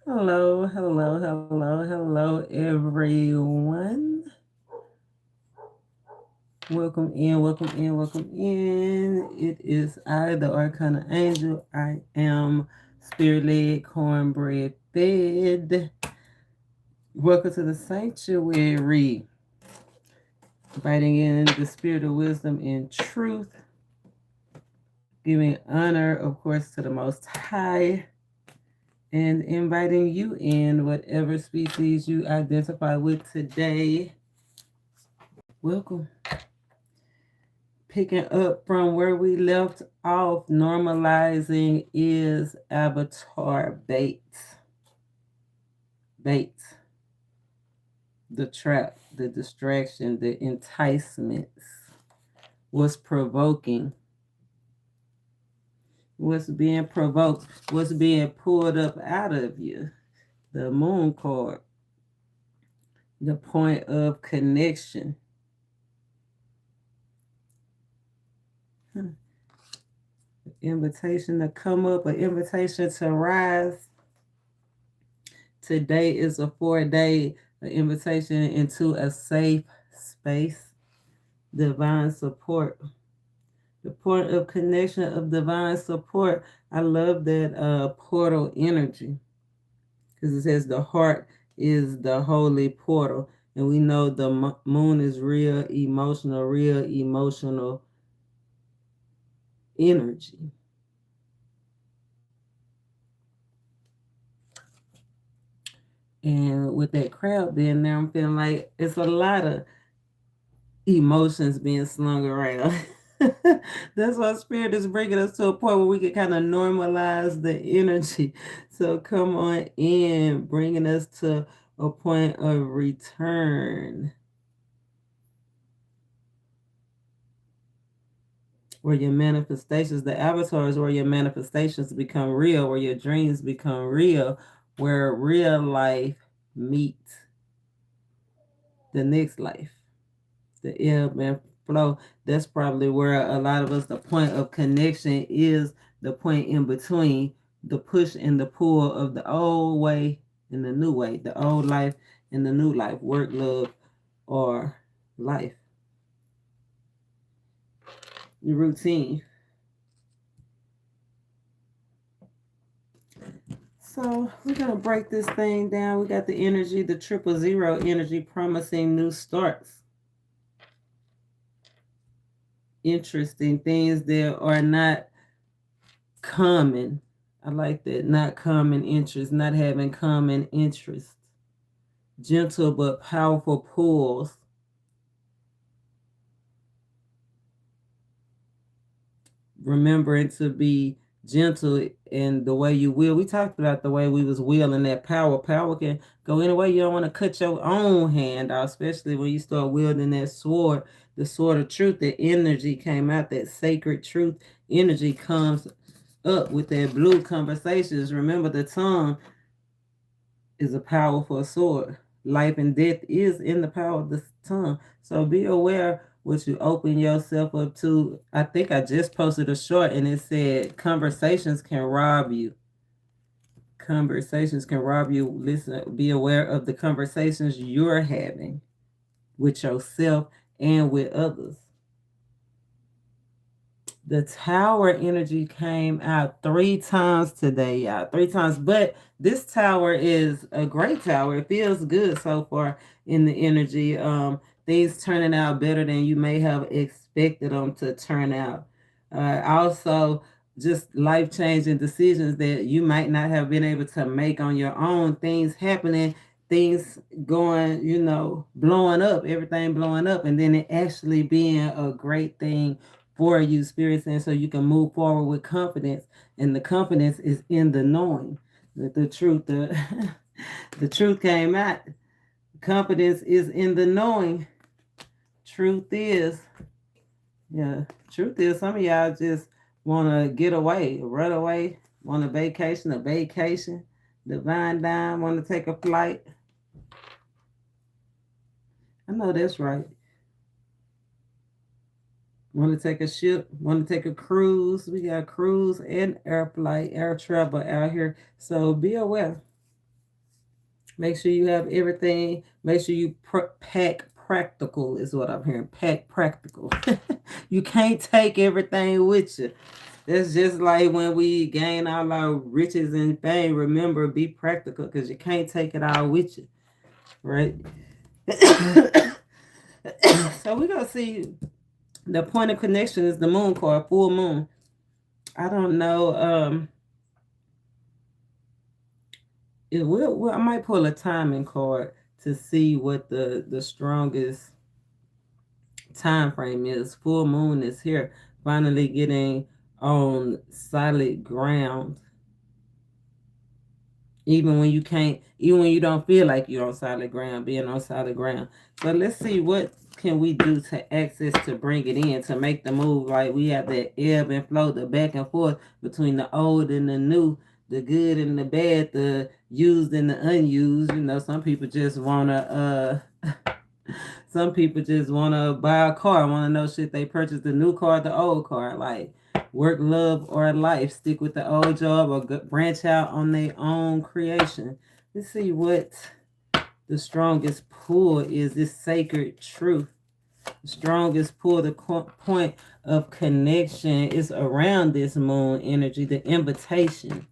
Hello, hello, hello, hello, everyone. Welcome in, welcome in, welcome in. It is I, the Arcana Angel. I am spirit led, cornbread fed. Welcome to the sanctuary. Inviting in the spirit of wisdom and truth. Giving honor, of course, to the Most High. And inviting you in, whatever species you identify with today. Welcome. Picking up from where we left off, normalizing is avatar bait. Bait. The trap, the distraction, the enticements. What's provoking? What's being provoked? What's being pulled up out of you? The moon card. The point of connection. Invitation to come up, an invitation to rise. Today is a 4-day invitation into a safe space, divine support. The point of connection of divine support. I love that portal energy because it says the heart is the holy portal. And we know the moon is real emotional energy. And with that crowd being there, I'm feeling like it's a lot of emotions being slung around. That's why spirit is bringing us to a point where we can kind of normalize the energy. So come on in, bringing us to a point of return where your manifestations, the avatars, where your manifestations become real, where your dreams become real, where real life meets the next life, the ebb and flow. That's probably where a lot of us, the point of connection is the point in between the push and the pull of the old way and the new way, the old life and the new life, work, love, or life. Your routine. So we're going to break this thing down. We got the energy, the 000 energy, promising new starts. Interesting things that are not common. I like that. Not common interest, not having common interest. Gentle but powerful pulls. Remembering to be gentle in the way you will. We talked about the way we was wielding that power. Power can go any way. You don't want to cut your own hand out, especially when you start wielding that sword. The sword of truth, the energy came out, that sacred truth energy comes up with that blue conversations. Remember, the tongue is a powerful sword. Life and death is in the power of the tongue. So be aware what you open yourself up to. I think I just posted a short and it said conversations can rob you. Conversations can rob you. Listen, be aware of the conversations you're having with yourself and with others. The tower energy came out 3 times today, y'all. 3 times. But this tower is a great tower. It feels good so far in the energy. Things turning out better than you may have expected them to turn out. Also, just life-changing decisions that you might not have been able to make on your own. Things happening, things going, blowing up, everything blowing up, and then it actually being a great thing for you, spirits, and so you can move forward with confidence. And the confidence is in the knowing that the truth, the truth came out. Confidence is in the knowing. Truth is, truth is, some of y'all just want to get away, run away, want a vacation, divine dime, want to take a flight. I know that's right. Want to take a ship, want to take a cruise. We got cruise and air flight, air travel out here. So be aware. Make sure you have everything. Make sure you pack practical is what I'm hearing. Pack practical. You can't take everything with you. That's just like when we gain all our riches and fame. Remember, be practical because you can't take it all with you, right? So we're going to see the point of connection is the moon card, full moon. I don't know. I might pull a timing card to see what the strongest time frame is. Full moon is here, finally getting on solid ground. Even when you don't feel like you're on solid ground, being on solid ground. So let's see what can we do to access to bring it in, to make the move. Like we have that ebb and flow, the back and forth between the old and the new, the good and the bad, the used and the unused. You know, some people just wanna some people just wanna buy a car, wanna know should they purchase the new car or the old car. Like work, love, or life. Stick with the old job or branch out on their own creation. Let's see what the strongest pull is. This sacred truth. The strongest pull, the point of connection is around this moon energy, the invitation.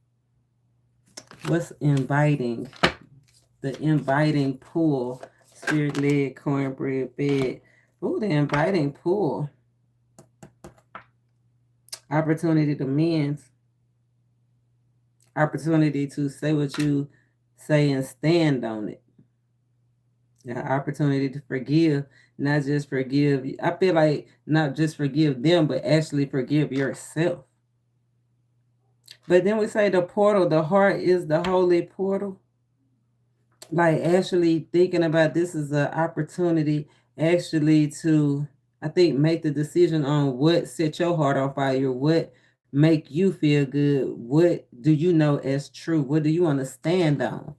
What's inviting? The inviting pull. Spirit led, cornbread fed. Ooh, the inviting pull. Opportunity to mend. Opportunity to say what you say and stand on it. The opportunity to forgive, not just forgive. I feel like not just forgive them, but actually forgive yourself. But then we say the portal, the heart is the holy portal. Like actually thinking about this is an opportunity actually to, I think, make the decision on what set your heart on fire, what make you feel good, what do you know as true, what do you want to stand on.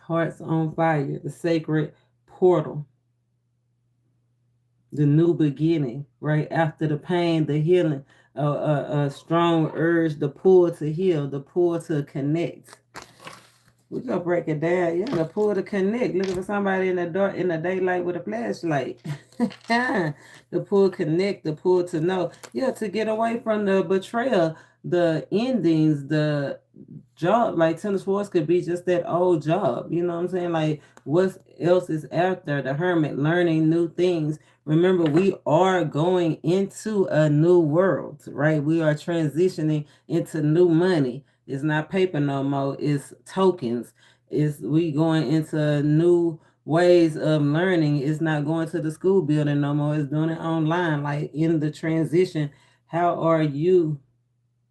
Hearts on fire, the sacred portal, the new beginning, right after the pain, the healing, a strong urge, the pull to heal, the pull to connect. We're gonna break it down. Yeah, the pull to connect. Looking for somebody in the dark, in the daylight with a flashlight. The pull connect, the pull to know. Yeah, to get away from the betrayal, the endings, the job. Like tennis sports could be just that old job. You know what I'm saying? Like what else is out there? The hermit, learning new things. Remember, we are going into a new world, right? We are transitioning into new money. It's not paper no more. It's tokens. It's we going into new ways of learning. It's not going to the school building no more. It's doing it online. Like in the transition, how are you?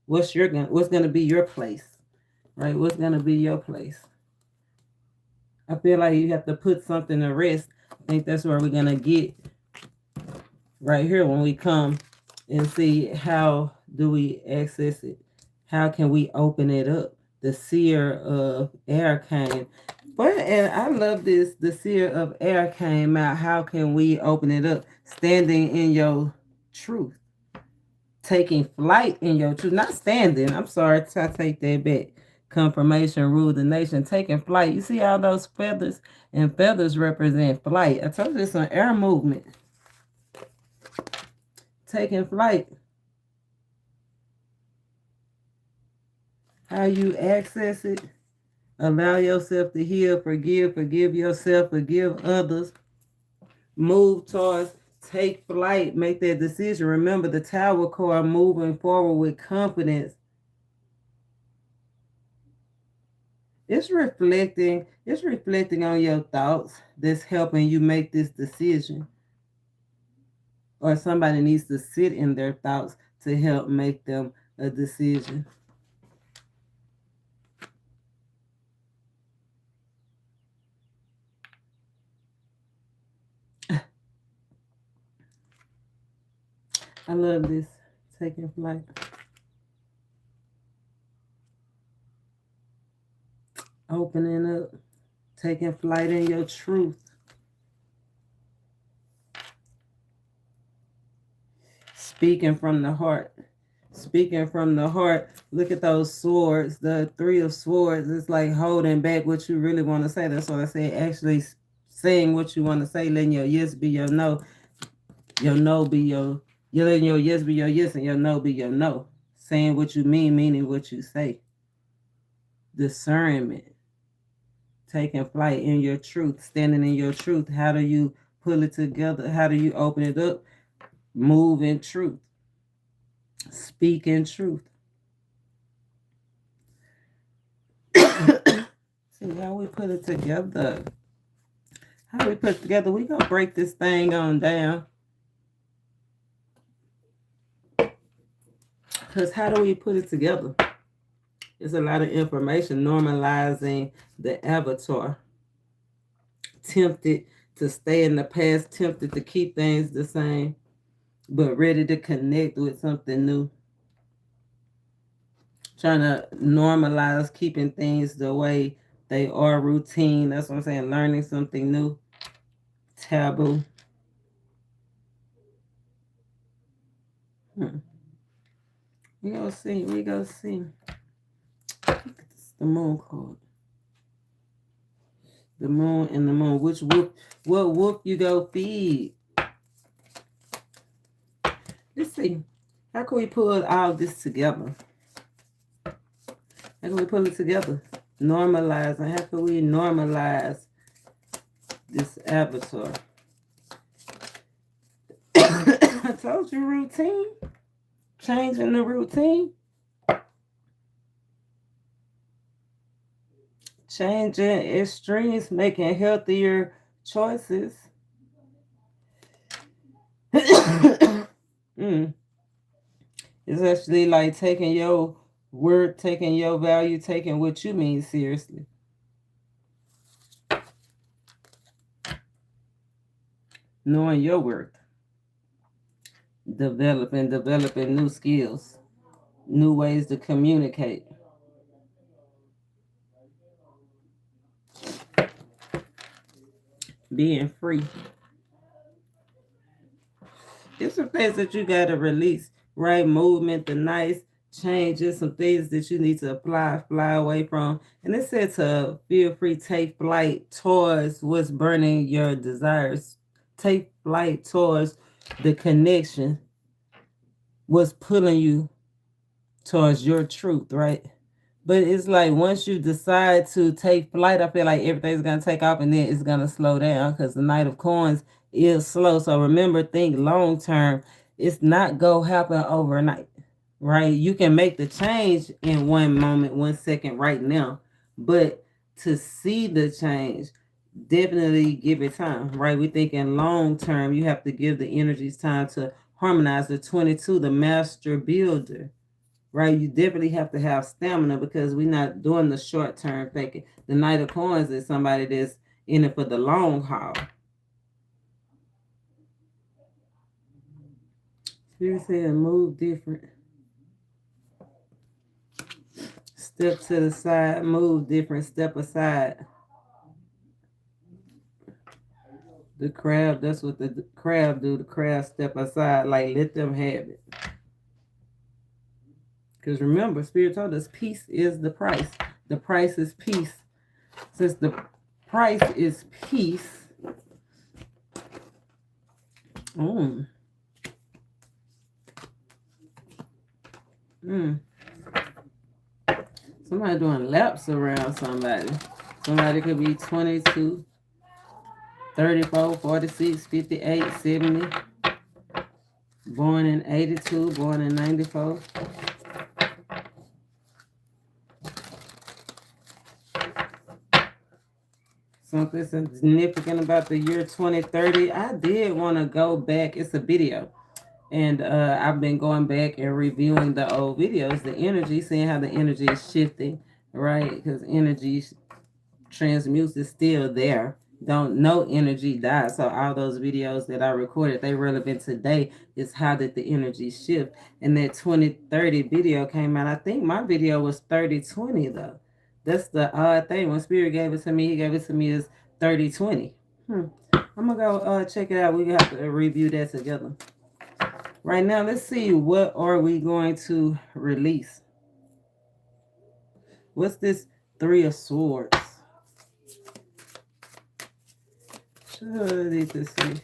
What's gonna be your place? Right? What's gonna be your place? I feel like you have to put something to rest. I think that's where we're gonna get right here when we come and see how do we access it. How can we open it up? The seer of air came. But and I love this. The seer of air came out. How can we open it up? Standing in your truth. Taking flight in your truth. Not standing. I'm sorry. I take that back. Confirmation rule the nation. Taking flight. You see all those feathers? And feathers represent flight. I told you it's an air movement. Taking flight. How you access it. Allow yourself to heal, forgive yourself, forgive others. Move towards, take flight, make that decision. Remember the tower card, moving forward with confidence. It's reflecting on your thoughts that's helping you make this decision. Or somebody needs to sit in their thoughts to help make them a decision. I love this. Taking flight. Opening up. Taking flight in your truth. Speaking from the heart. Speaking from the heart, look at those swords, the 3 of swords. It's like holding back what you really want to say. That's what I say. Actually saying what you want to say, letting your yes be your no, your no be you're letting your yes be your yes and your no be your no. Saying what you mean, meaning what you say. Discernment. Taking flight in your truth, standing in your truth. How do you pull it together? How do you open it up? Move in truth. Speak in truth. See how we put it together. How we put it together? We gonna break this thing on down. Because how do we put it together? There's a lot of information. Normalizing the avatar. Tempted to stay in the past, tempted to keep things the same, but ready to connect with something new. Trying to normalize keeping things the way they are, routine. That's what I'm saying. Learning something new. Taboo. We go see. We go see. It's the moon card. The moon and the moon. Which wolf? What wolf you go feed? Let's see. How can we pull all this together? How can we pull it together? Normalizing. How can we normalize this avatar? I told you routine. Changing the routine. Changing extremes, making healthier choices. It's actually like taking your word, taking your value, taking what you mean seriously. Knowing your worth. Developing new skills, new ways to communicate. Being free. There's some things that you got to release, right? Movement, the nice changes, some things that you need to fly away from. And it said to feel free, take flight towards what's burning your desires. Take flight towards the connection, what's pulling you towards your truth, right? But it's like once you decide to take flight, I feel like everything's going to take off and then it's going to slow down because the Knight of Coins is slow. So remember, think long term. It's not going to happen overnight, right? You can make the change in 1 moment, 1 second right now. But to see the change, definitely give it time, right? We're thinking long term. You have to give the energies time to harmonize. The 22, the master builder. Right, you definitely have to have stamina because we're not doing the short term faking. The Knight of Coins is somebody that's in it for the long haul. Spirit said move different. Step to the side, move different, step aside. The crab, that's what the crab do. The crab step aside, like let them have it. Because remember, Spirit told us peace is the price. The price is peace. Since the price is peace, somebody doing laps around somebody. Somebody could be 22, 34, 46, 58, 70. Born in 82, born in 94. Something significant about the year 2030. I did want to go back. It's a video. And I've been going back and reviewing the old videos, the energy, seeing how the energy is shifting, right? Because energy transmutes is still there. No energy dies. So all those videos that I recorded, they relevant today is how did the energy shift. And that 2030 video came out. I think my video was 3020 though. That's the odd thing. When Spirit gave it to me, he gave it to me as 3020. I'm gonna go check it out. We have to review that together. Right now, let's see, what are we going to release? What's this Three of Swords? Should I need to see?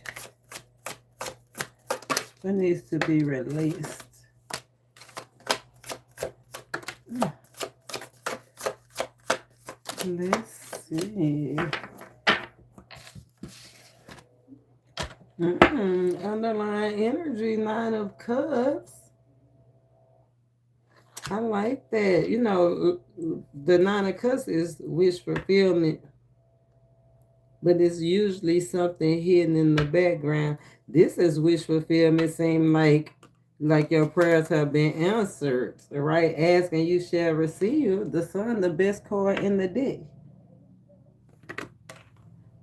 What needs to be released? Let's see. Underlying energy, Nine of Cups. I like that. You know, the Nine of Cups is wish fulfillment, but it's usually something hidden in the background. This is wish fulfillment. Seem like your prayers have been answered, right? Ask and you shall receive. The Sun, the best card in the deck.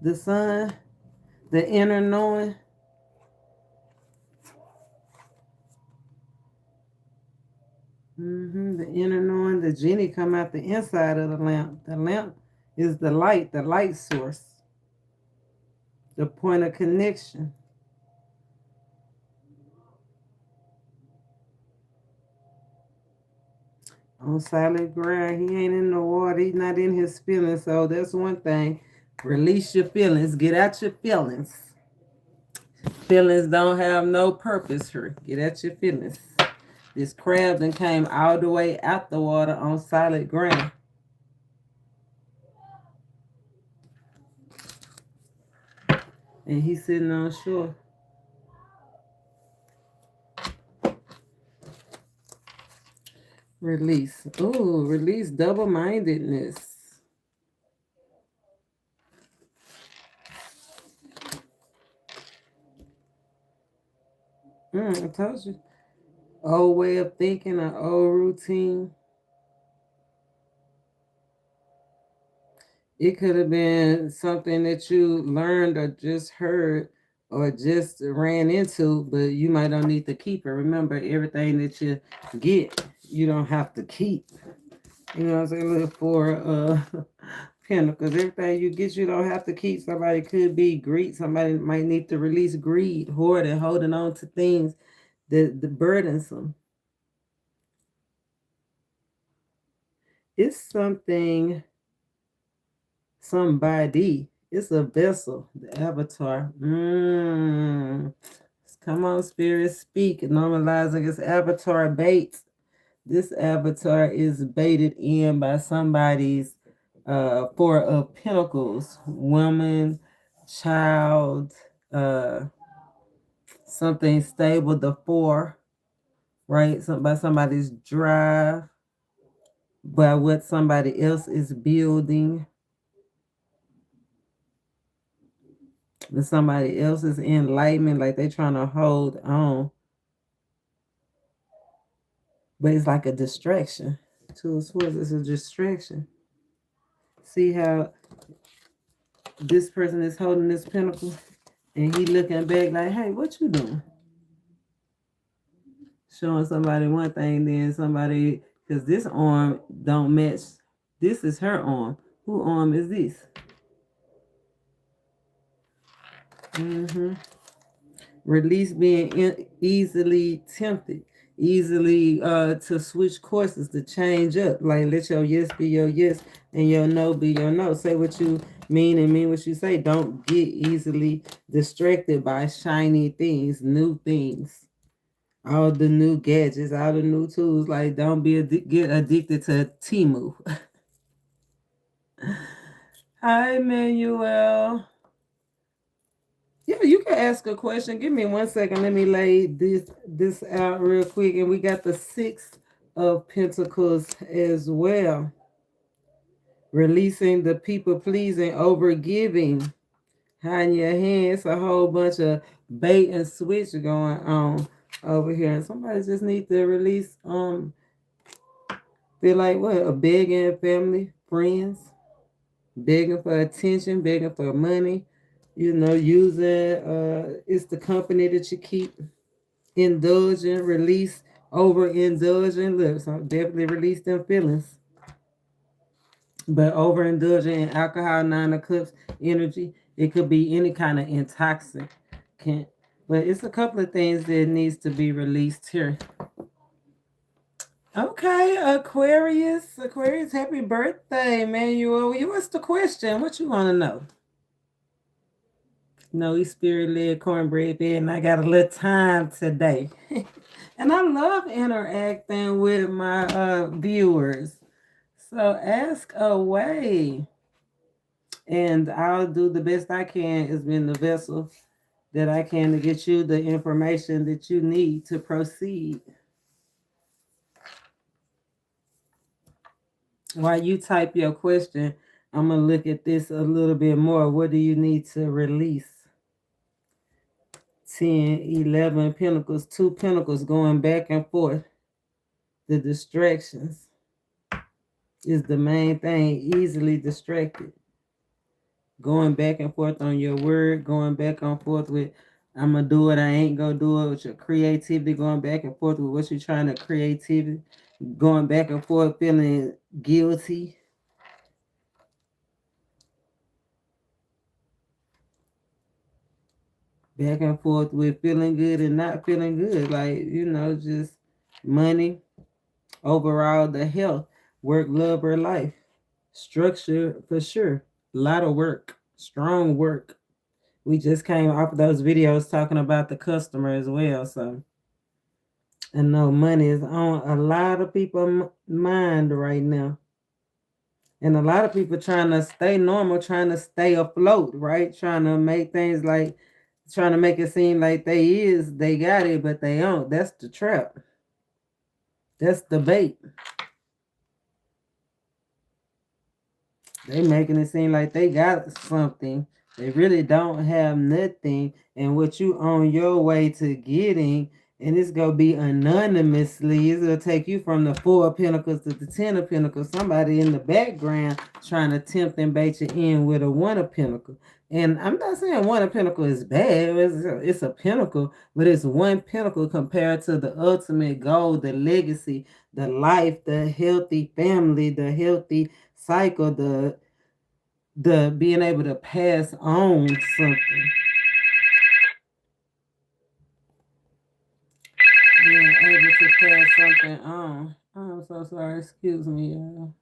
The Sun, the inner knowing. The inner knowing. The genie come out the inside of the lamp. The lamp is the light source, the point of connection. On solid ground, he ain't in the water. He's not in his feelings. So that's one thing. Release your feelings. Get out your feelings. Feelings don't have no purpose here. Get out your feelings. This crab then came all the way out the water on solid ground. And he's sitting on shore. Release. Ooh, release double-mindedness. I told you. Old way of thinking, an old routine. It could have been something that you learned or just heard or just ran into, but you might don't need to keep it. Remember, everything that you get, you don't have to keep. You know what I'm saying? Look for Pentacles. Everything you get, you don't have to keep. Somebody could be greed. Somebody might need to release greed, hoarding, holding on to things that burdensome. It's something, somebody. It's a vessel, the avatar. Come on, spirit, speak. Normalizing its avatar bait. This avatar is baited in by somebody's Four of Pentacles, woman, child, something stable, the Four, right? By somebody's drive, by what somebody else is building, and somebody else's enlightenment, like they're trying to hold on. But it's like a distraction. Two of Swords is a distraction. See how this person is holding this pentacle and he looking back like, hey, what you doing? Showing somebody one thing, then somebody, because this arm don't match. This is her arm. Who arm is this? Release being easily tempted, easily to switch courses, to change up. Like, let your yes be your yes and your no be your no. Say what you mean and mean what you say. Don't get easily distracted by shiny things, new things, all the new gadgets, all the new tools. Like, don't get addicted to Timu. Hi, Manuel. Yeah, you can ask a question. Give me 1 second. Let me lay this out real quick. And we got the Six of Pentacles as well. Releasing the people pleasing, over giving, hiding your hands. A whole bunch of bait and switch going on over here. And somebody just need to release, feel like what? A begging family, friends, begging for attention, begging for money. You know, using it's the company that you keep. Indulging, release, overindulging. Look, so definitely release them feelings. But overindulging in alcohol, Nine of Cups energy, it could be any kind of intoxicant. But it's a couple of things that needs to be released here. Okay, Aquarius. Aquarius, happy birthday, Manuel. What's the question? What you want to know? No, he's spirit-led cornbread bed, and I got a little time today. And I love interacting with my viewers. So ask away. And I'll do the best I can as being the vessel that I can to get you the information that you need to proceed. While you type your question, I'm going to look at this a little bit more. What do you need to release? 10, 11 pentacles, 2 pentacles going back and forth. The distractions is the main thing, easily distracted. Going back and forth on your word, going back and forth with, I'm going to do it, I ain't going to do it, with your creativity, going back and forth with what you're trying to creativity, going back and forth feeling guilty. Back and forth with feeling good and not feeling good. Like, just money, overall, the health, work, love, or life. Structure, for sure. A lot of work. Strong work. We just came off of those videos talking about the customer as well. So, I know money is on a lot of people's mind right now. And a lot of people trying to stay normal, trying to stay afloat, right? Trying to make things like, trying to make it seem like they got it, but they don't. That's the trap. That's the bait. They making it seem like they got something. They really don't have nothing. And what you on your way to getting, and it's going to be anonymously. It's going to take you from the 4 of Pentacles to the 10 of Pentacles. Somebody in the background trying to tempt and bait you in with a 1 of Pentacles. And I'm not saying 1 of Pentacles is bad. It's a pentacle, but it's 1 pentacle compared to the ultimate goal, the legacy, the life, the healthy family, the healthy cycle, the being able to pass on something. Being able to pass something on. I'm so sorry. Excuse me, y'all.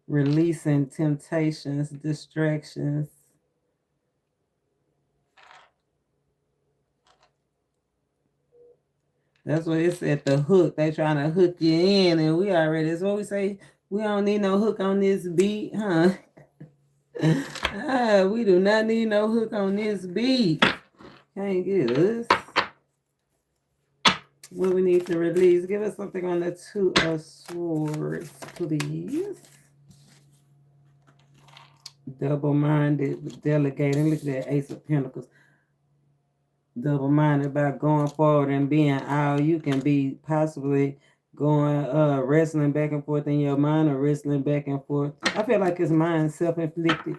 Releasing temptations, distractions. That's what it said, the hook. They trying to hook you in, and we already, that's what we say, we don't need no hook on this beat, huh? We do not need no hook on this beat. Can't get us. What we need to release. Give us something on the 2 of Swords, please. Double-minded, delegating. Look at that Ace of Pentacles. Double-minded about going forward and being all you can be, possibly going, wrestling back and forth in your mind or wrestling back and forth. I feel like it's mine, self-inflicted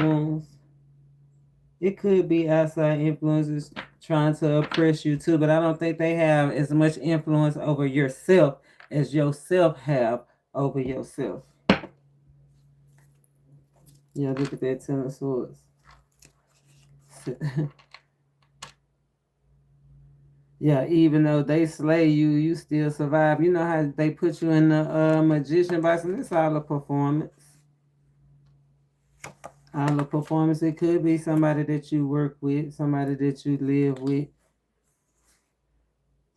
wounds. It could be outside influences trying to oppress you too, but I don't think they have as much influence over yourself as yourself have over yourself. Yeah, look at that 10 of Swords. Yeah, even though they slay you, you still survive. You know how they put you in the magician box, and it's all a performance. All a performance. It could be somebody that you work with, somebody that you live with,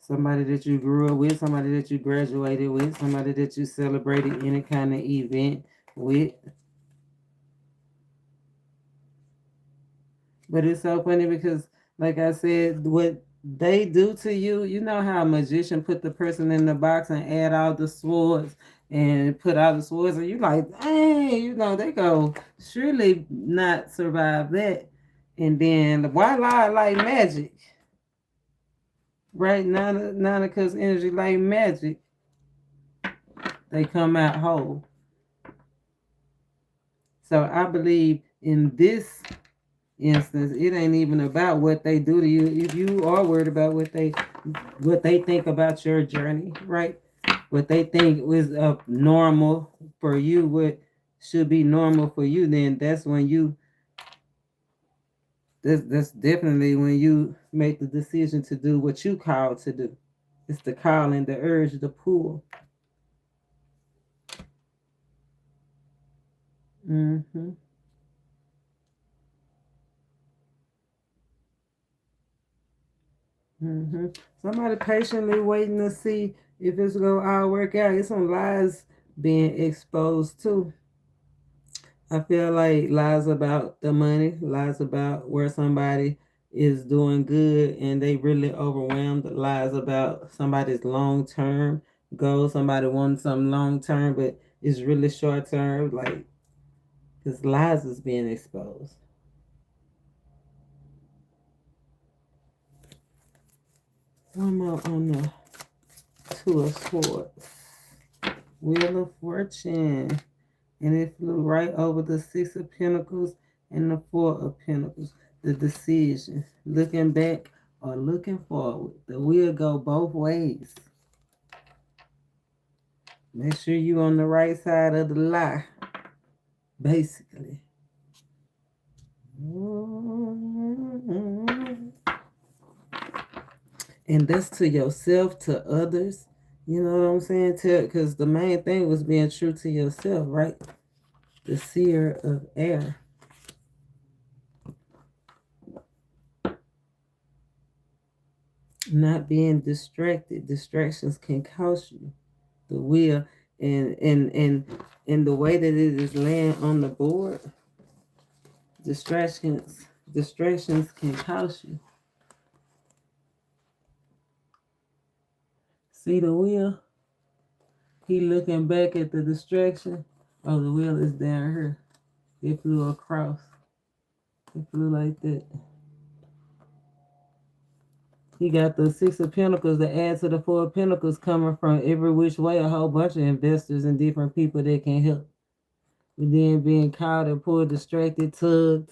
somebody that you grew up with, somebody that you graduated with, somebody that you celebrated any kind of event with. But it's so funny because, like I said, what they do to you, you know how a magician put the person in the box and add all the swords and put all the swords, and you like, hey, they go, surely not survive that. And then voila, like magic. Right? None because energy like magic. They come out whole. So I believe in this instance, it ain't even about what they do to you. If you are worried about what they think about your journey, right? What they think was normal for you, what should be normal for you, then that's when you that's definitely when you make the decision to do what you call to do. It's the calling, the urge, the pull. Mm-hmm. Mm-hmm. Somebody patiently waiting to see if it's gonna all work out. It's some lies being exposed too. I feel like lies about the money, lies about where somebody is doing good and they really overwhelmed, lies about somebody's long term goal, somebody wants something long term but it's really short term, like because lies is being exposed. One more on the Two of Swords. Wheel of Fortune. And it flew right over the Six of Pentacles and the Four of Pentacles. The decision, looking back or looking forward. The wheel go both ways. Make sure you on the right side of the lie, basically. And that's to yourself, to others. You know what I'm saying? Because the main thing was being true to yourself, right? The seer of air. Not being distracted. Distractions can cost you. The wheel and the way that it is laying on the board, distractions can cost you. See the wheel? He looking back at the distraction. Oh, the wheel is down here. It flew across. It flew like that. He got the Six of Pentacles to add to the Four of Pentacles coming from every which way, a whole bunch of investors and different people that can help. But then being caught and pulled, distracted, tugged,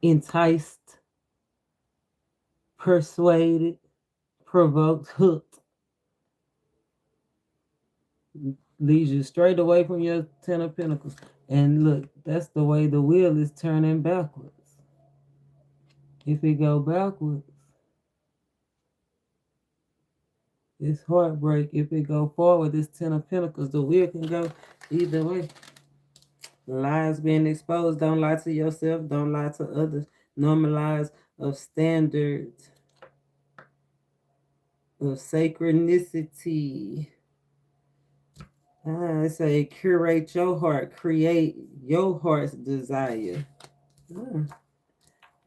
enticed, persuaded, provoked, hooked. Leads you straight away from your Ten of Pentacles. And look, that's the way the wheel is turning backwards. If it go backwards, it's heartbreak. If it go forward, it's Ten of Pentacles. The wheel can go either way. Lies being exposed. Don't lie to yourself. Don't lie to others. Normalize of standards of sacredicity. I say curate your heart. Create your heart's desire.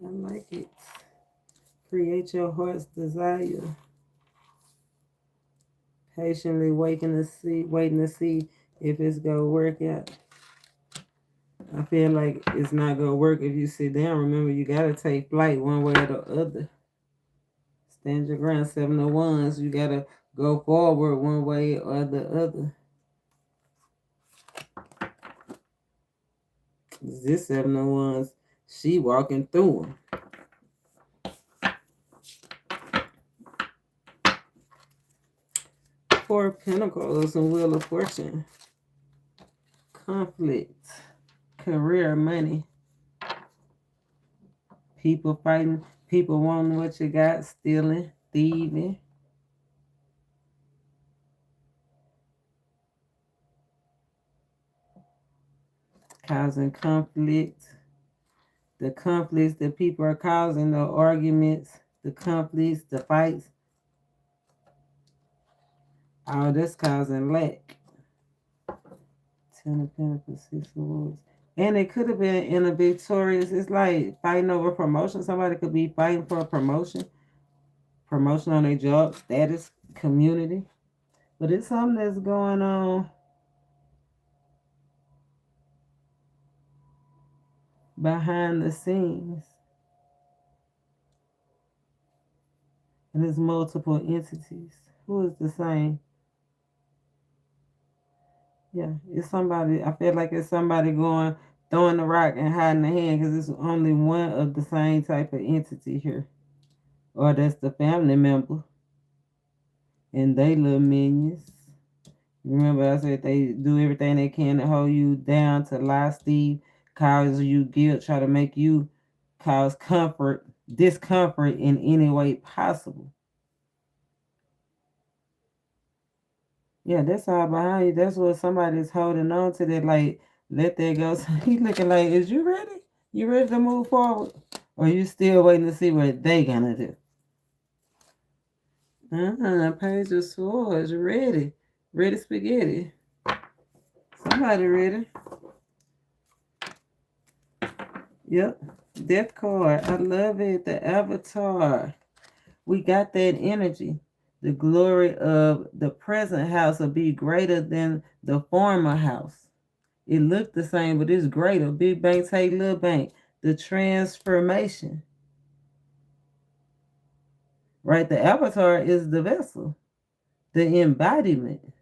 I like it. Create your heart's desire. Patiently waiting to see if it's gonna work out. I feel like it's not gonna work if you sit down. Remember, you gotta take flight one way or the other. Stand your ground. Seven of Wands. You gotta go forward one way or the other. This Seven of Wands, she walking through them. Four of Pentacles and Wheel of Fortune. Conflict. Career, money. People fighting. People wanting what you got. Stealing. Thieving. Causing conflict. The conflicts that people are causing, the arguments, the conflicts, the fights. All this causing lack. Ten of Pentacles, Six of Wands. And it could have been in a victorious, it's like fighting over promotion. Somebody could be fighting for a promotion. Promotion on their job, status, community. But it's something that's going on behind the scenes. And there's multiple entities. Who is the same? Yeah, it's somebody. I feel like it's somebody going, throwing the rock and hiding the hand because it's only one of the same type of entity here. Or that's the family member and they little minions. Remember, I said they do everything they can to hold you down, to lie, Steve, cause you guilt, try to make you cause discomfort in any way possible. Yeah, that's all behind you. That's what somebody's holding on to, that, like, let that go. So he looking like, is you ready? You ready to move forward? Or you still waiting to see what they gonna do? Page of Swords, ready. Ready spaghetti. Somebody ready. Yep. Death card. I love it. The avatar. We got that energy. The glory of the present house will be greater than the former house. It looked the same, but it's greater. Big bank take little bank. The transformation. Right? The avatar is the vessel, the embodiment,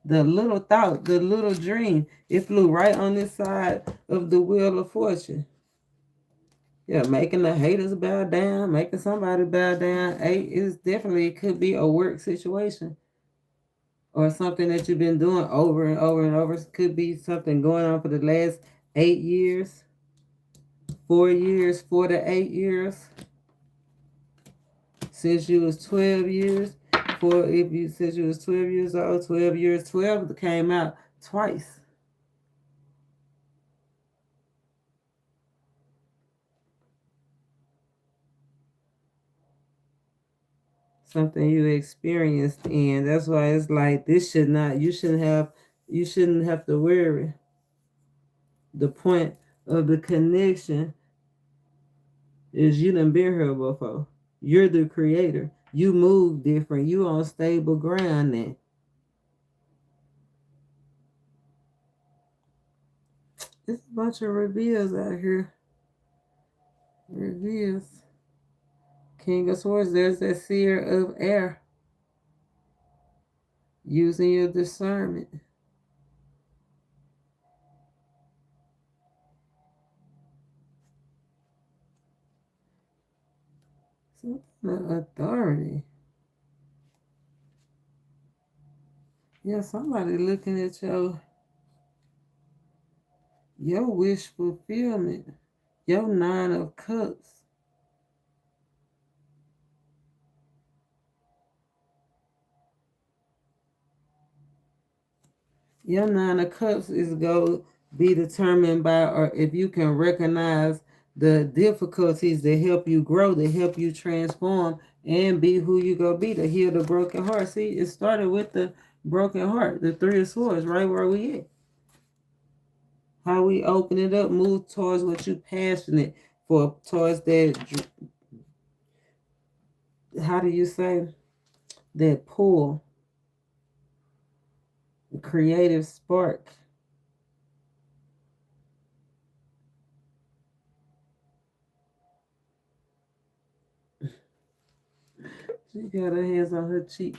the little thought, the little dream. It flew right on this side of the wheel of fortune. Yeah, making the haters bow down, making somebody bow down. Eight is definitely, it could be a work situation or something that you've been doing over and over and over. It could be something going on for the last 8 years, 4 years, 4 to 8 years, since you was 12 years. Since you was 12 years old, 12 years, 12 came out twice. Something you experienced, and that's why it's like this should not, you shouldn't have to worry. The point of the connection is you done been here before. You're the creator. You move different. You on stable ground now. There's a bunch of reveals out here. Reveals. King of Swords, there's that seer of air. Using your discernment. Some kind of authority. Yeah, somebody looking at your wish fulfillment. Your 9 of Cups. Your 9 of Cups is going to be determined by, or if you can recognize the difficulties that help you grow, that help you transform and be who you going to be, to heal the broken heart. See, it started with the broken heart, the 3 of Swords, right where we at. How we open it up, move towards what you passionate for, towards that, how do you say, that pull, the creative spark. She got her hands on her cheek.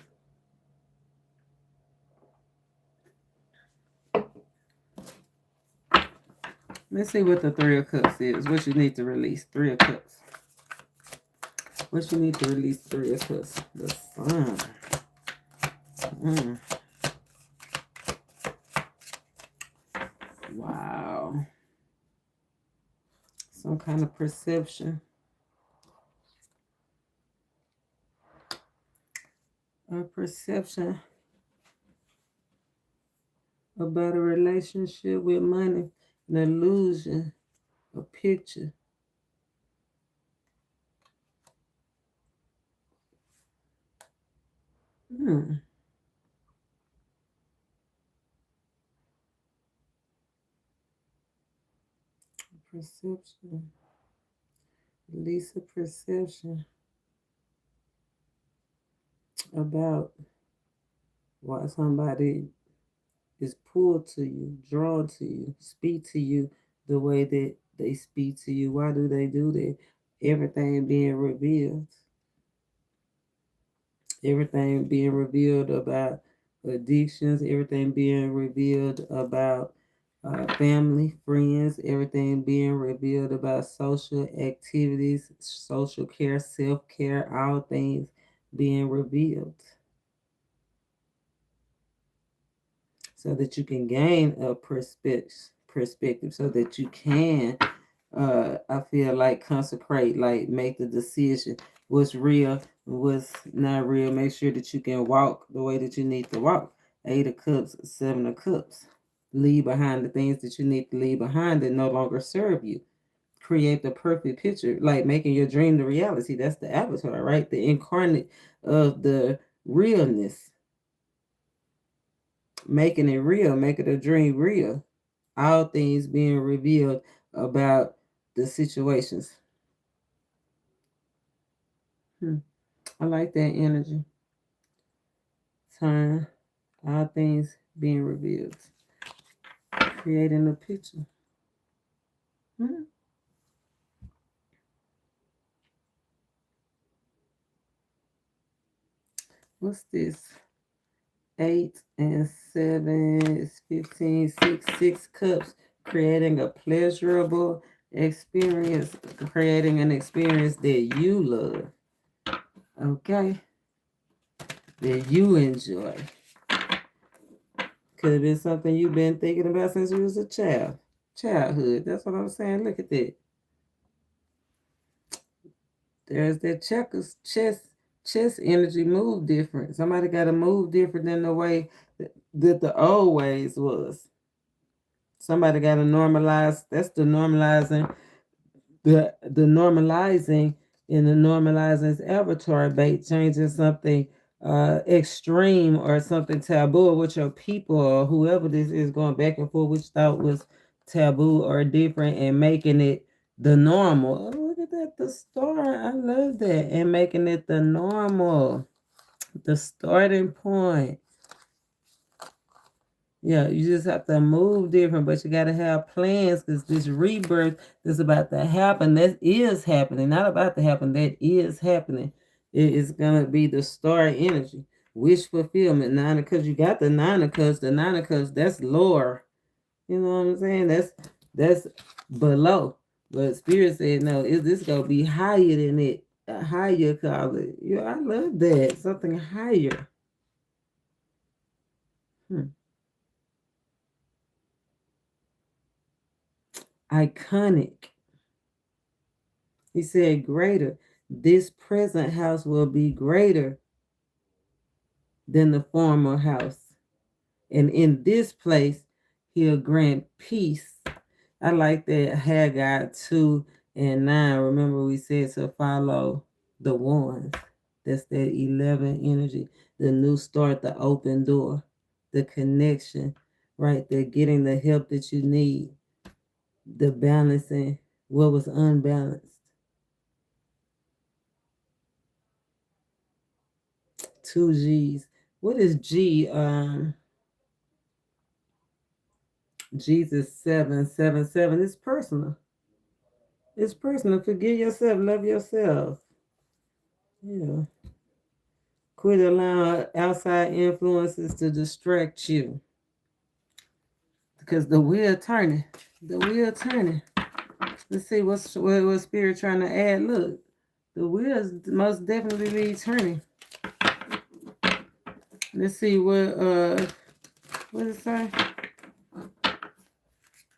Let's see what the 3 of Cups is. What you need to release. 3 of Cups. What you need to release. 3 of Cups. The Sun. Wow. Some kind of perception. A perception about a relationship with money. An illusion. A picture. Perception. Release a perception about why somebody is pulled to you, drawn to you, speak to you the way that they speak to you. Why do they do that? Everything being revealed. Everything being revealed about addictions, everything being revealed about family, friends, everything being revealed about social activities, social care, self-care, all things being revealed. so that you can gain a perspective, so that you can, I feel like, consecrate, like make the decision what's real, what's not real. Make sure that you can walk the way that you need to walk. 8 of Cups, 7 of Cups. Leave behind the things that you need to leave behind that no longer serve you. Create the perfect picture, like making your dream the reality. That's the avatar, right? The incarnate of the realness. Making it real, making a dream real. All things being revealed about the situations. I like that energy. Time, all things being revealed. Creating a picture. What's this? 8 and 7 is 15. 6 cups. Creating a pleasurable experience. Creating an experience that you love. Okay? That you enjoy. Could have been something you've been thinking about since you was a child. Childhood. That's what I'm saying. Look at that. There's that chess energy. Move different. Somebody got to move different than the way that the old ways was. Somebody got to normalize. That's the normalizing. The normalizing in the normalizing's avatar bait, changing something extreme or something taboo with your people or whoever this is, going back and forth, which thought was taboo or different, and making it the normal. Oh, look at that, the star. I love that. And making it the normal, the starting point. Yeah, you just have to move different, but you got to have plans, because this rebirth is about to happen. That is happening, not about to happen. That is happening. It is going to be the star energy, wish fulfillment. 9 of Cups. You got the 9 of Cups. The 9 of Cups, that's lower. You know what I'm saying? That's below. But Spirit said, no, this going to be higher than it. A higher, call it. Yeah, I love that. Something higher. Iconic. He said, greater. This present house will be greater than the former house. And in this place, he'll grant peace. I like that. Haggai 2 and 9. Remember, we said to follow the ones. That's that 11 energy. The new start, the open door, the connection, right there, getting the help that you need, the balancing what was unbalanced. 2 G's. What is G? Jesus 777. It's personal. It's personal. Forgive yourself. Love yourself. Yeah. Quit allowing outside influences to distract you. Because the wheel turning. The wheel turning. Let's see what Spirit trying to add. Look, the wheel's most definitely turning. Let's see what does it say?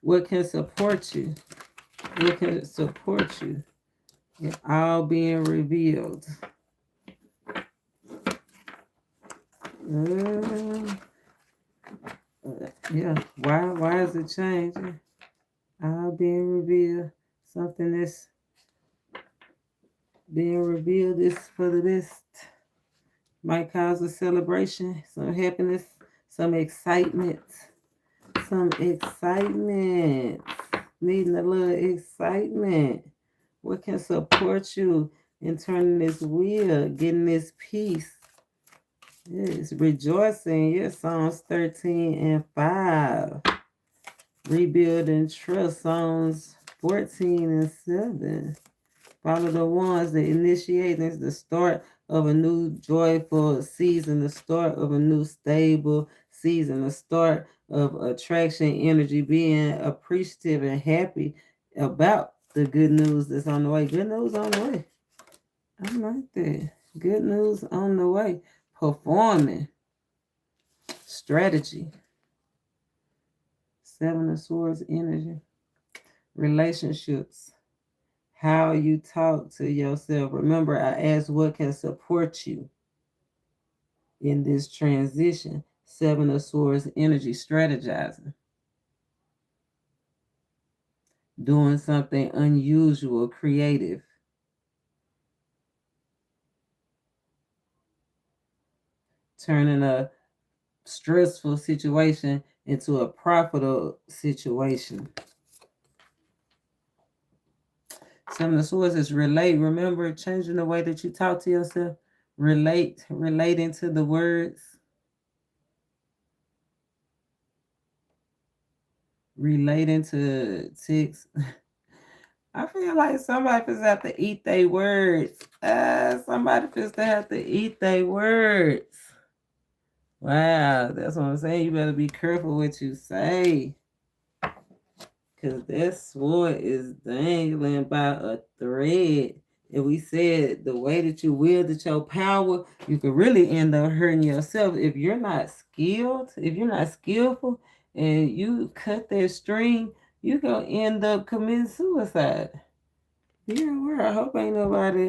What can support you? What can support you? It all being revealed. Yeah. Why is it changing? All being revealed. Something that's being revealed is for the best. Might cause a celebration, some happiness, some excitement. Some excitement. Needing a little excitement. What can support you in turning this wheel, getting this peace? Yes, rejoicing. Yes, Psalms 13 and 5. Rebuilding trust. Psalms 14 and 7. Follow the ones that initiate. It's the start of a new joyful season, the start of a new stable season, the start of attraction energy, being appreciative and happy about the good news that's on the way. Good news on the way. I like that. Good news on the way. Performing. Strategy. Seven of Swords energy. Relationships. How you talk to yourself. Remember, I asked what can support you in this transition. Seven of Swords energy. Strategizing. Doing something unusual, creative. Turning a stressful situation into a profitable situation. Seven of Swords is relate. Remember, changing the way that you talk to yourself. Relating to the words. Relating to ticks. I feel like somebody feels have to eat their words. Somebody feels to have to eat their words. Wow, that's what I'm saying. You better be careful what you say. Because that sword is dangling by a thread. And we said the way that you wielded your power, you could really end up hurting yourself if you're not skilled, if you're not skillful, and you cut that string, you gonna end up committing suicide. Yeah, where I hope ain't nobody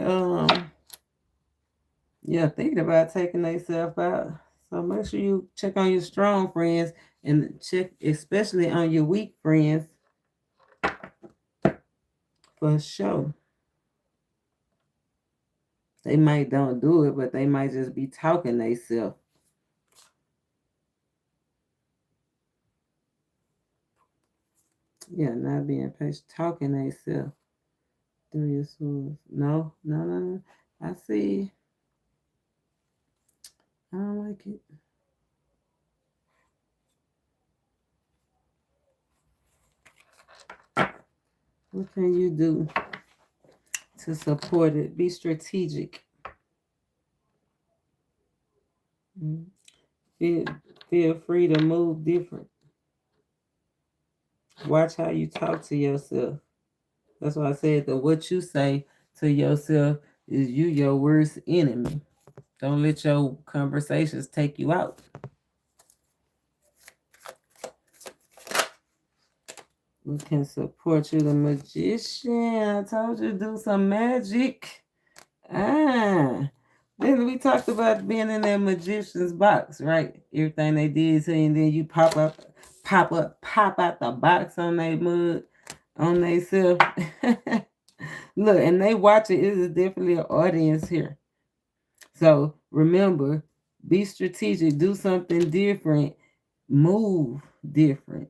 thinking about taking themselves out. So make sure you check on your strong friends and check especially on your weak friends for sure. They might don't do it, but they might just be talking themselves. Yeah, not being patient, talking themselves. Three of Swords. No. I see. I don't like it. What can you do to support it? Be strategic. Feel free to move different. Watch how you talk to yourself. That's why I said that what you say to yourself is you your worst enemy. Don't let your conversations take you out. We can support you, the Magician. I told you to do some magic. Then we talked about being in that magician's box, right? Everything they did to you, and then you pop out the box on their mug, on they self. Look, and they watch it. It is definitely an audience here. So remember, be strategic, do something different, move different.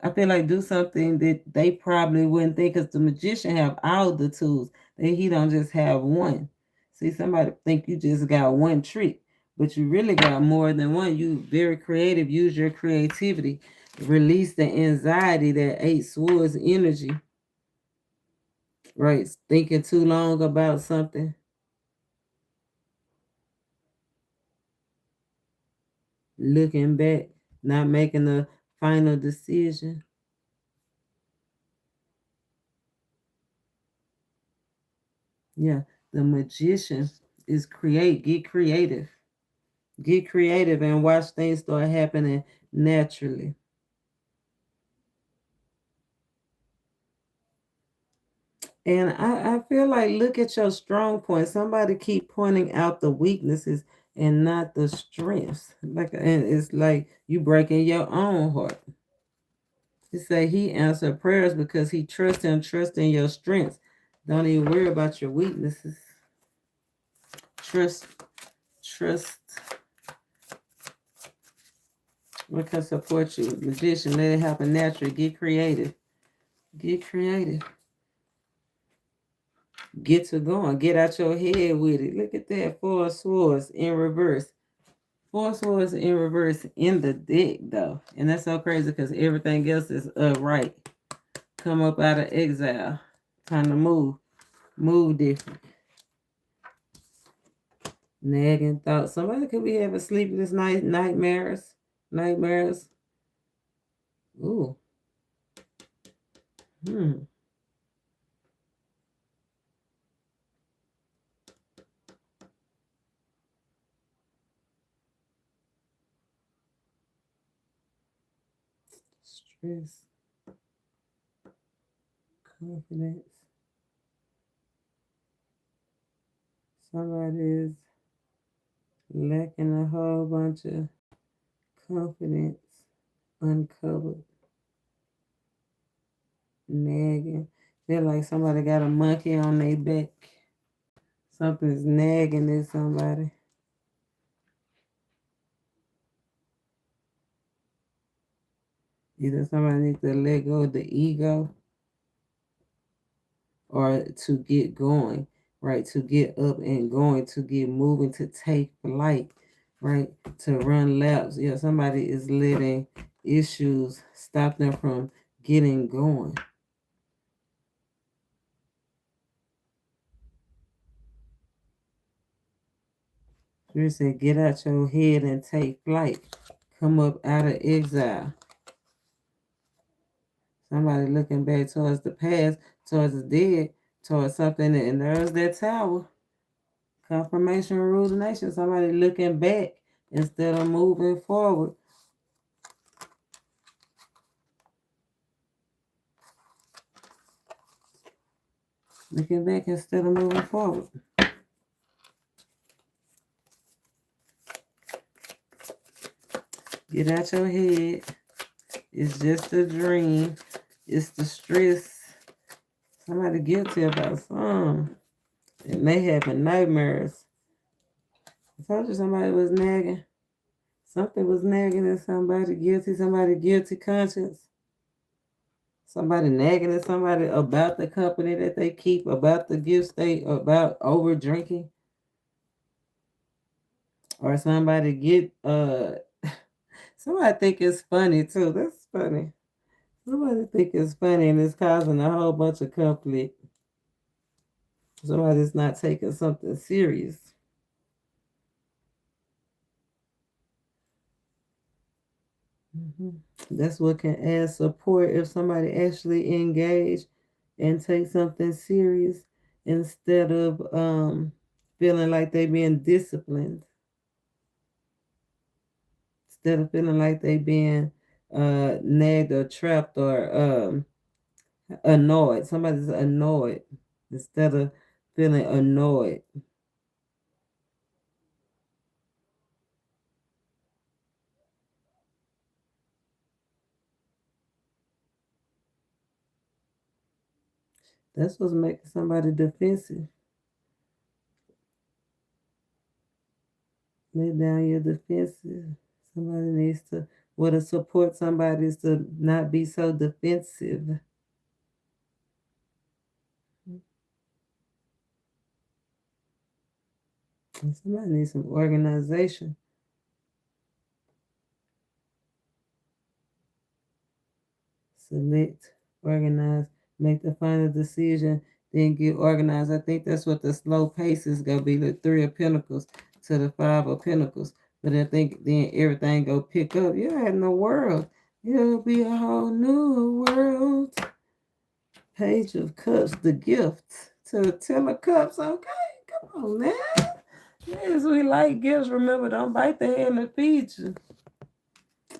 I feel like do something that they probably wouldn't think, because the magician have all the tools. That he don't just have one. See, somebody think you just got one trick, but you really got more than one. You very creative. Use your creativity. Release the anxiety, that Eight Swords energy. Right, thinking too long about something. Looking back, not making a final decision. Yeah, the magician is get creative. Get creative and watch things start happening naturally. And I feel like look at your strong points. Somebody keep pointing out the weaknesses and not the strengths. And it's like you breaking your own heart. He say he answered prayers because he trusts him, trust in your strengths. Don't even worry about your weaknesses. Trust. What can support you? Magician, let it happen naturally. Get creative. Get creative. Get to going. Get out your head with it. Look at that. Four of Swords in reverse. Four Swords in reverse in the deck, though. And that's so crazy because everything else is upright. Come up out of exile. Time to move. Move different. Nagging thoughts. Somebody could be having sleepless nightmares. Nightmares. Ooh. stress, confidence. Somebody is lacking a whole bunch of confidence, uncovered, nagging. Feel like somebody got a monkey on their back. Something's nagging at somebody. Either somebody needs to let go of the ego or to get going, right? To get up and going, to get moving, to take flight, right? To run laps. Yeah, somebody is letting issues stop them from getting going. You said, get out your head and take flight. Come up out of exile. Somebody looking back towards the past, towards the dead, towards something, and there's that tower. Confirmation rule the nation. Somebody looking back instead of moving forward. Looking back instead of moving forward. Get out your head. It's just a dream. It's the stress. Somebody guilty about something. And they having nightmares. I told you somebody was nagging. Something was nagging at somebody guilty conscience. Somebody nagging at somebody about the company that they keep, about the gifts about over drinking. Or somebody somebody think it's funny too. That's funny. Somebody think it's funny and it's causing a whole bunch of conflict. Somebody's not taking something serious. That's what can add support if somebody actually engage and take something serious instead of feeling like they being disciplined. Instead of feeling like they being nagged or trapped or annoyed. Somebody's annoyed instead of feeling annoyed. That's what's making somebody defensive. Lay down your defensive. Somebody needs to, what to support somebody is to not be so defensive. And somebody needs some organization. Select, organize, make the final decision, then get organized. I think that's what the slow pace is gonna be, the Three of Pentacles to the Five of Pentacles. But I think then everything go pick up. Yeah, in the world, it'll be a whole new world. Page of Cups, the gift to the Ten of Cups. Okay, come on, man. Yes, we like gifts. Remember, don't bite the hand that feeds you.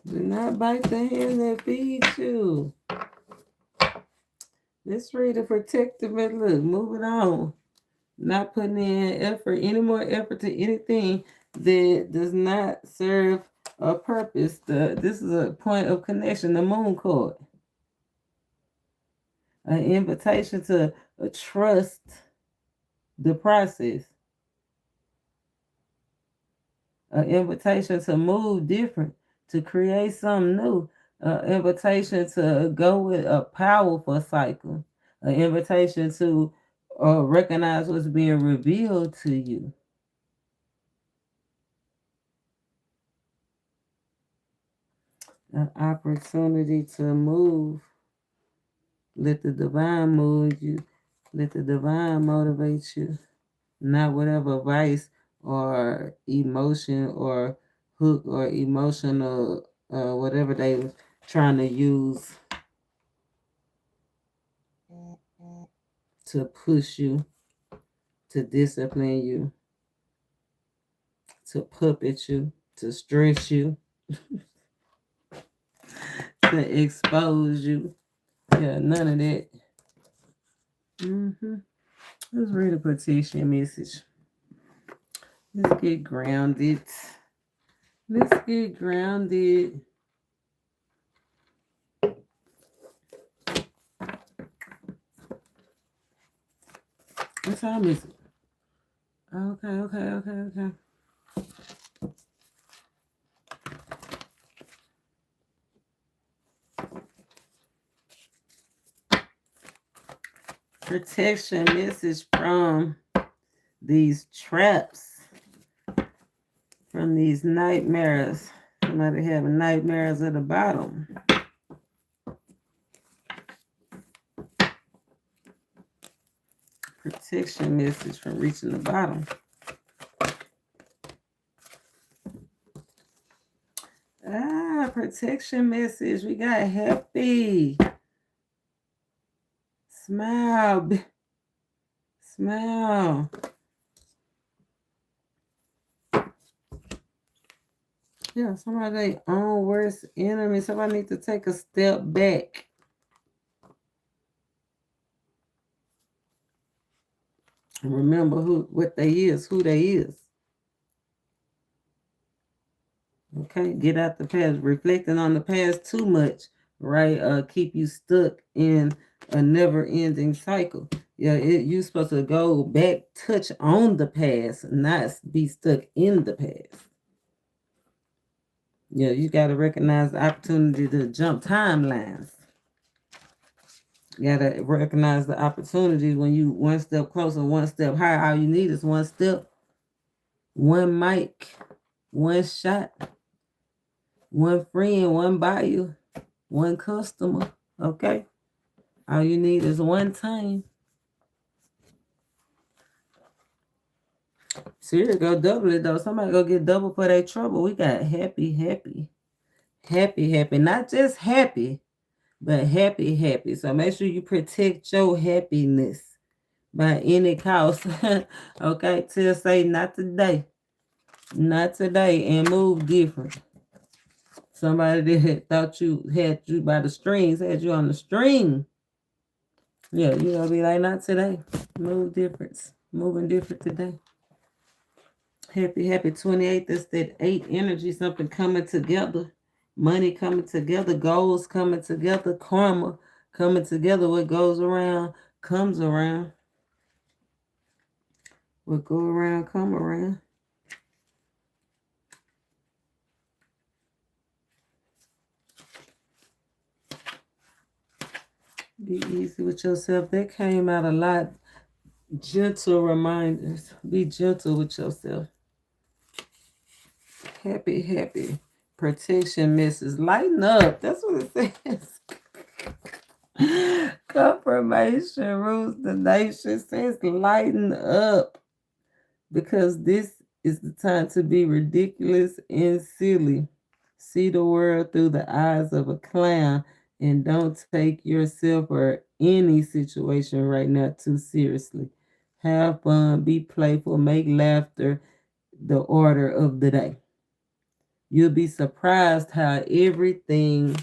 Do not bite the hand that feeds you. Let's read the protective and look, moving on. Not putting in effort, any more effort to anything that does not serve a purpose. This is a point of connection, the moon card. An invitation to trust the process. An invitation to move different, to create something new. An invitation to go with a powerful cycle. An invitation to recognize what's being revealed to you. An opportunity to move. Let the divine move you. Let the divine motivate you. Not whatever vice or emotion or hook or emotional whatever they was trying to use to push you, to discipline you, to puppet you, to stress you, to expose you. Yeah, none of that. Let's read a petition message. Let's get grounded. Let's get grounded. What time is it? Okay. Protection message from these traps, from these nightmares. Somebody having nightmares at the bottom. Protection message from reaching the bottom. Protection message. We got happy. Smile. Smile. Yeah, somebody own worst enemy. Somebody need to take a step back. And remember what they is, who they is. Okay, get out the past. Reflecting on the past too much, right? Keep you stuck in a never-ending cycle. Yeah, you're supposed to go back, touch on the past, not be stuck in the past. Yeah, you got to recognize the opportunity to jump timelines. You got to recognize the opportunity when you one step closer, one step higher. All you need is one step, one mic, one shot, one friend, one buyer, one customer. Okay? All you need is one time. Seriously, go double it though. Somebody go get double for their trouble. We got happy. Not just happy, but happy. So make sure you protect your happiness by any cost. Okay? Say not today. Not today, and move different. Somebody that thought you had you by the strings, had you on the string. Yeah, you gonna be like, not today. Move different. Moving different today. Happy 28. That's that 8 energy, something coming together. Money coming together, goals coming together, karma coming together. What goes around comes around. What go around come around. Be easy with yourself. That came out a lot. Gentle reminders. Be gentle with yourself. Happy. Protection misses. Lighten up. That's what it says. Confirmation rules the nation. Says lighten up. Because this is the time to be ridiculous and silly. See the world through the eyes of a clown and don't take yourself or any situation right now too seriously. Have fun, be playful, make laughter the order of the day. You'll be surprised how everything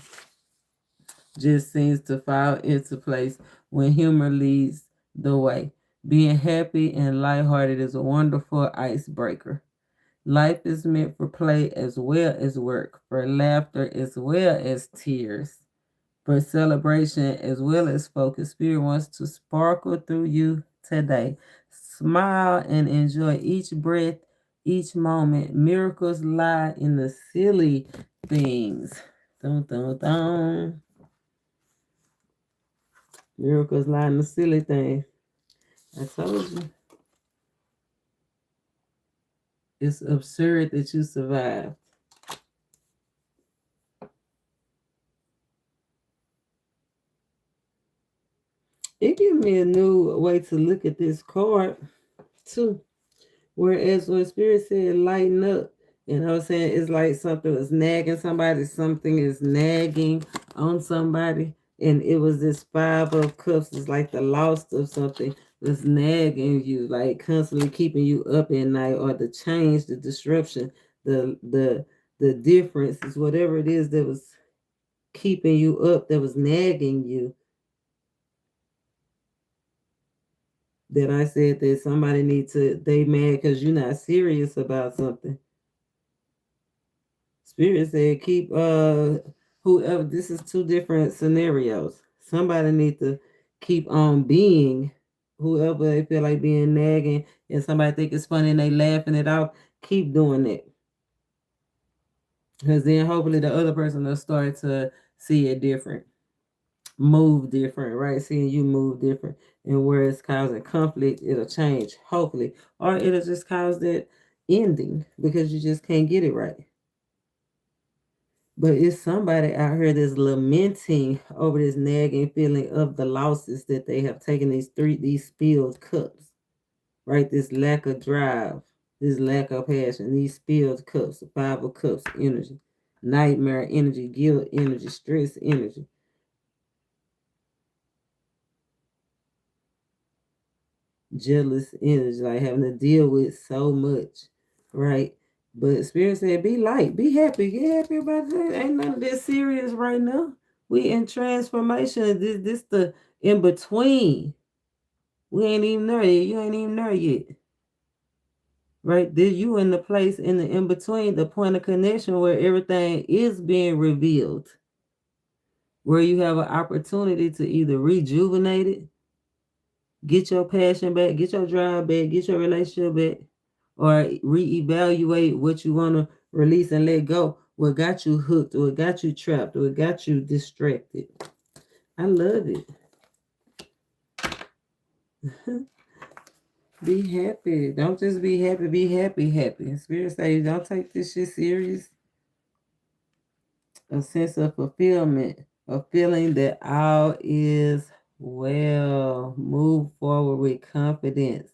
just seems to fall into place when humor leads the way. Being happy and lighthearted is a wonderful icebreaker. Life is meant for play as well as work, for laughter as well as tears, for celebration as well as focus. Spirit wants to sparkle through you today. Smile and enjoy each breath, each moment. Miracles lie in the silly things. Dun, dun, dun. Miracles lie in the silly things. I told you. It's absurd that you survived. It gives me a new way to look at this card, too. Whereas when Spirit said lighten up, and I was saying it's like something was nagging somebody, something is nagging on somebody, and it was this 5 of cups. It's like the loss of something that's nagging you, like constantly keeping you up at night, or the change, the disruption, the difference is whatever it is that was keeping you up, that was nagging you, that I said that somebody they mad because you're not serious about something. Spirit said keep whoever, this is two different scenarios. Somebody need to keep on being whoever they feel like being nagging, and somebody think it's funny and they laughing it off. Keep doing it. Because then hopefully the other person will start to see it different, move different, right? Seeing you move different. And where it's causing conflict, it'll change, hopefully. Or it'll just cause that ending because you just can't get it right. But it's somebody out here that's lamenting over this nagging feeling of the losses that they have taken, these spilled cups, right? This lack of drive, this lack of passion, these spilled cups, the 5 of cups energy, nightmare energy, guilt energy, stress energy, jealous energy, like having to deal with so much, right? But Spirit said, be light, be happy, get happy about that. Ain't none of this serious right now. We in transformation. This the in between. We ain't even there yet. You ain't even there yet. Right? There you in the place in the in between, the point of connection where everything is being revealed. Where you have an opportunity to either rejuvenate it, get your passion back, get your drive back, get your relationship back, or reevaluate what you want to release and let go. What got you hooked, or what got you trapped, or what got you distracted. I love it. Be happy. Don't just be happy, be happy, happy. Spirit says, don't take this shit serious. A sense of fulfillment, a feeling that all is well. Move forward with confidence.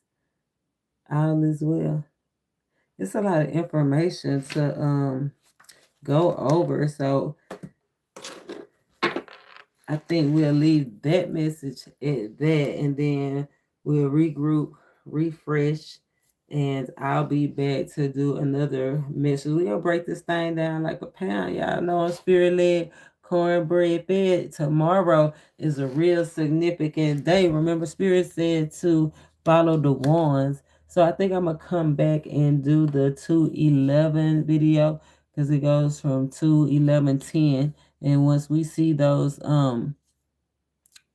All is well. It's a lot of information to go over. So I think we'll leave that message at that, and then we'll regroup, refresh, and I'll be back to do another message. We'll break this thing down like a pound. Y'all know I'm spirit led, cornbread fed. Tomorrow is a real significant day. Remember, Spirit said to follow the wands. So I think I'm going to come back and do the 211 video because it goes from 2:11:10. And once we see those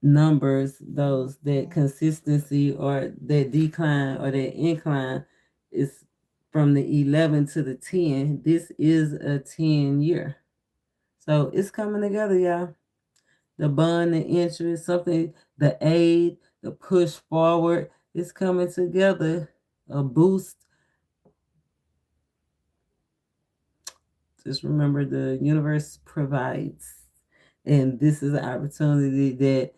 numbers, that consistency or that decline or that incline is from the 11 to the 10. This is a 10-year. So it's coming together, y'all. The bond, the interest, something, the aid, the push forward, it's coming together. A boost. Just remember, the universe provides. And this is an opportunity that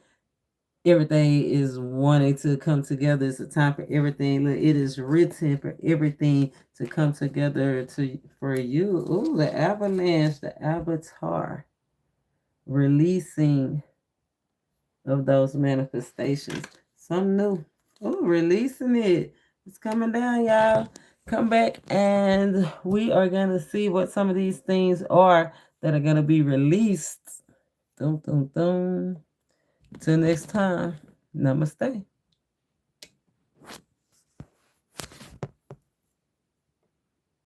everything is wanting to come together. It's a time for everything. Look, it is written for everything to come together for you. Ooh, the avalanche, the avatar, releasing of those manifestations. Something new. Ooh, releasing it. It's coming down, y'all. Come back and we are going to see what some of these things are that are going to be released. Dum, dum, dum. Till next time, namaste.